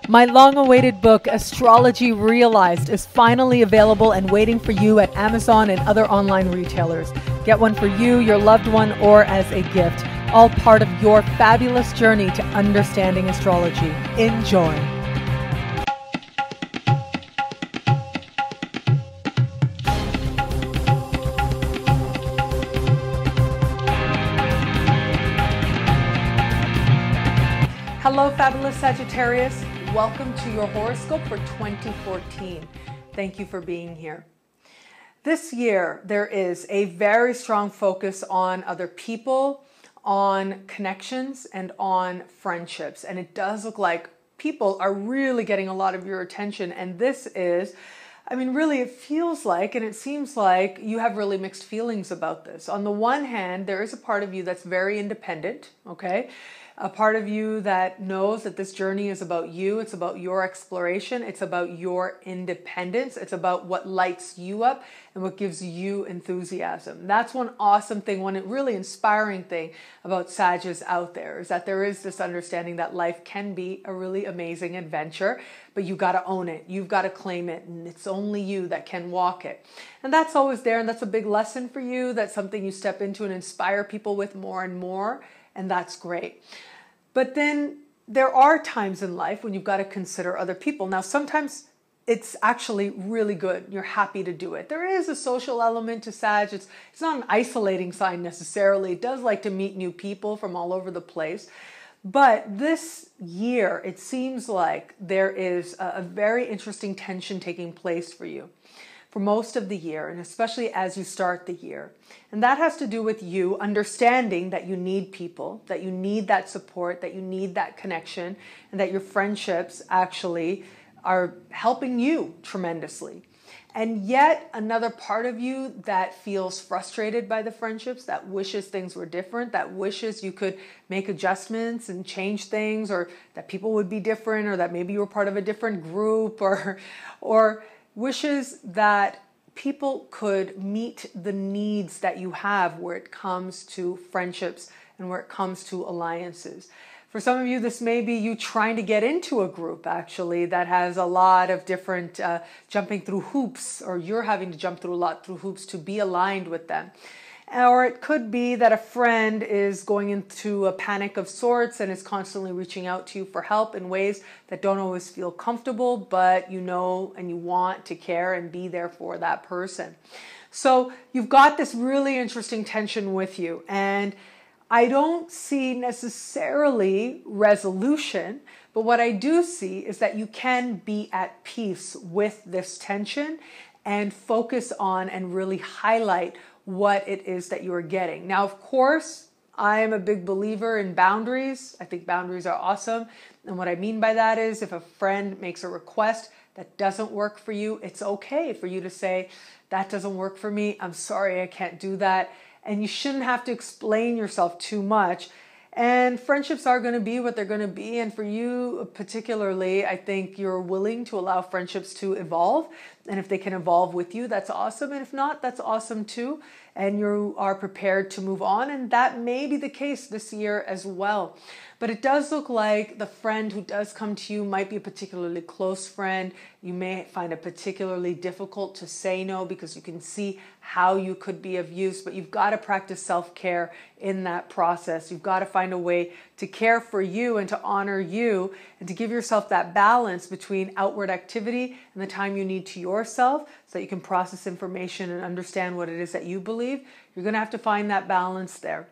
My long-awaited book, Astrology Realized, is finally available and waiting for you at Amazon and other online retailers. Get one for you, your loved one, or as a gift. All part of your fabulous journey to understanding astrology. Enjoy. Hello, fabulous Sagittarius. Welcome to your horoscope for 2014. Thank you for being here. This year, there is a very strong focus on other people, on connections, and on friendships. And it does look like people are really getting a lot of your attention. And this is, really it feels like, and it seems like you have really mixed feelings about this. On the one hand, there is a part of you that's very independent, okay? A part of you that knows that this journey is about you. It's about your exploration. It's about your independence. It's about what lights you up and what gives you enthusiasm. That's one awesome thing, one really inspiring thing about Sages out there, is that there is this understanding that life can be a really amazing adventure, but you got to own it. You've got to claim it, and it's only you that can walk it. And that's always there, and that's a big lesson for you. That's something you step into and inspire people with more and more, and that's great. But then there are times in life when you've got to consider other people. Now, sometimes it's actually really good. You're happy to do it. There is a social element to Sag. It's not an isolating sign necessarily. It does like to meet new people from all over the place. But this year, it seems like there is a very interesting tension taking place for you for most of the year, and especially as you start the year. And that has to do with you understanding that you need people, that you need that support, that you need that connection, and that your friendships actually are helping you tremendously. And yet another part of you that feels frustrated by the friendships, that wishes things were different, that wishes you could make adjustments and change things, or that people would be different, or that maybe you were part of a different group, or wishes that people could meet the needs that you have where it comes to friendships and where it comes to alliances. For some of you, this may be you trying to get into a group, actually, that has a lot of different jumping through hoops, or you're having to jump through a lot through hoops to be aligned with them. Or it could be that a friend is going into a panic of sorts and is constantly reaching out to you for help in ways that don't always feel comfortable, but you know and you want to care and be there for that person. So you've got this really interesting tension with you, and I don't see necessarily resolution, but what I do see is that you can be at peace with this tension and focus on and really highlight what it is that you are getting. Now, of course, I am a big believer in boundaries. I think boundaries are awesome. And what I mean by that is if a friend makes a request that doesn't work for you, it's okay for you to say, that doesn't work for me. I'm sorry, I can't do that. And you shouldn't have to explain yourself too much. And friendships are going to be what they're going to be. And for you particularly, I think you're willing to allow friendships to evolve. And if they can evolve with you, that's awesome. And if not, that's awesome too. And you are prepared to move on. And that may be the case this year as well. But it does look like the friend who does come to you might be a particularly close friend. You may find it particularly difficult to say no because you can see how you could be of use, but you've got to practice self-care in that process. You've got to find a way to care for you and to honor you and to give yourself that balance between outward activity and the time you need to yourself so that you can process information and understand what it is that you believe. You're going to have to find that balance there.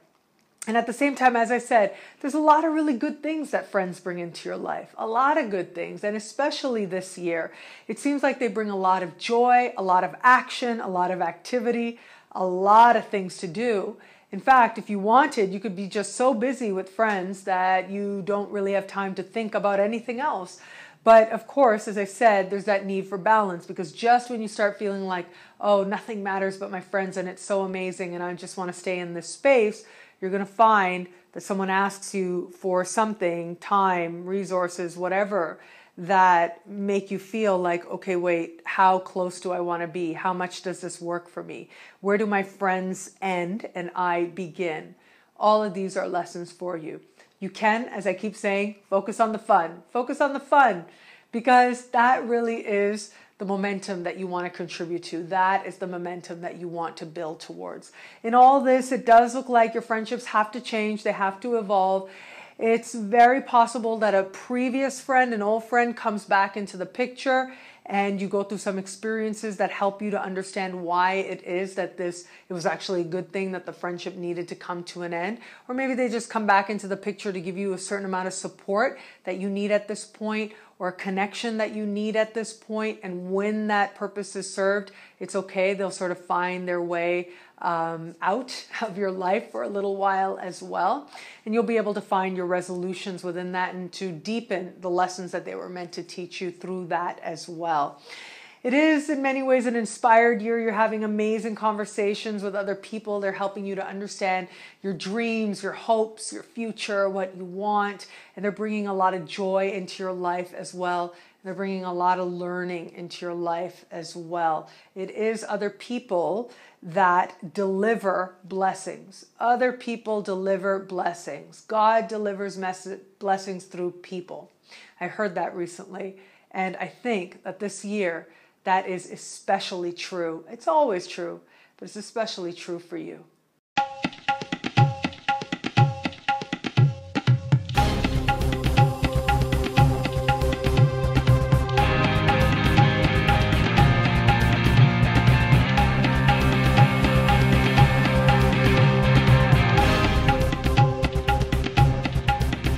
And at the same time, as I said, there's a lot of really good things that friends bring into your life. A lot of good things. And especially this year, it seems like they bring a lot of joy, a lot of action, a lot of activity, a lot of things to do. In fact, if you wanted, you could be just so busy with friends that you don't really have time to think about anything else. But of course, as I said, there's that need for balance, because just when you start feeling like, oh, nothing matters but my friends and it's so amazing and I just want to stay in this space, you're going to find that someone asks you for something, time, resources, whatever, that make you feel like, okay, wait, how close do I want to be? How much does this work for me? Where do my friends end and I begin? All of these are lessons for you. You can, as I keep saying, focus on the fun. Focus on the fun, because that really is the momentum that you want to contribute to. That is the momentum that you want to build towards. In all this, it does look like your friendships have to change. They have to evolve. It's very possible that a previous friend, an old friend, comes back into the picture, and you go through some experiences that help you to understand why it is that it was actually a good thing that the friendship needed to come to an end. Or maybe they just come back into the picture to give you a certain amount of support that you need at this point, or a connection that you need at this point. And when that purpose is served, it's okay. They'll sort of find their way out of your life for a little while as well. And you'll be able to find your resolutions within that and to deepen the lessons that they were meant to teach you through that as well. It is in many ways an inspired year. You're having amazing conversations with other people. They're helping you to understand your dreams, your hopes, your future, what you want. And they're bringing a lot of joy into your life as well. They're bringing a lot of learning into your life as well. It is other people that deliver blessings. Other people deliver blessings. God delivers blessings through people. I heard that recently, and I think that this year that is especially true. It's always true, but it's especially true for you.